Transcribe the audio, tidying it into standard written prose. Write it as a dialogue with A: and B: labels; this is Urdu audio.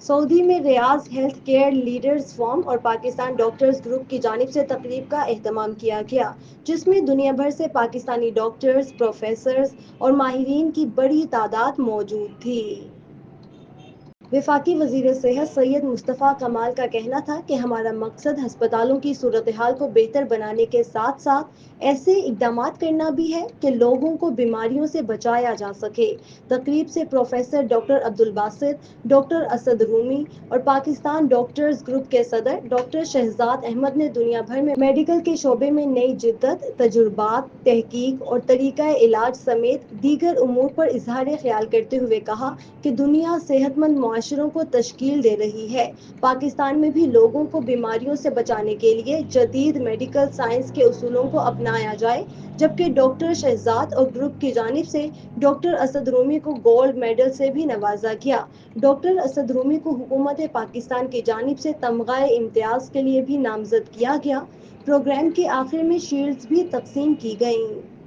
A: سعودی میں ریاض ہیلتھ کیئر لیڈرز فورم اور پاکستان ڈاکٹرز گروپ کی جانب سے تقریب کا اہتمام کیا گیا، جس میں دنیا بھر سے پاکستانی ڈاکٹرز، پروفیسرز اور ماہرین کی بڑی تعداد موجود تھی۔ وفاقی وزیر صحت سید مصطفیٰ کمال کا کہنا تھا کہ ہمارا مقصد ہسپتالوں کی صورتحال کو بہتر بنانے کے ساتھ ساتھ ایسے اقدامات کرنا بھی ہے کہ لوگوں کو بیماریوں سے بچایا جا سکے۔ تقریب سے professor doctor Abdul Basit, doctor Asad Rumi اور پاکستان ڈاکٹرز گروپ کے صدر ڈاکٹر شہزاد احمد نے دنیا بھر میں میڈیکل کے شعبے میں نئی جدت، تجربات، تحقیق اور طریقہ علاج سمیت دیگر امور پر اظہار خیال کرتے ہوئے کہا کہ دنیا صحت مند معاشروں کو تشکیل دے رہی ہے۔ پاکستان میں بھی لوگوں کو بیماریوں سے بچانے کے لیے جدید میڈیکل سائنس کے اصولوں کو اپنایا جائے، جبکہ ڈاکٹر شہزاد اور گروپ کی جانب سے ڈاکٹر اسد رومی کو گولڈ میڈل سے بھی نوازا گیا۔ ڈاکٹر اسد رومی کو حکومت پاکستان کی جانب سے تمغہ امتیاز کے لیے بھی نامزد کیا گیا۔ پروگرام کے آخر میں شیلڈز بھی تقسیم کی گئیں۔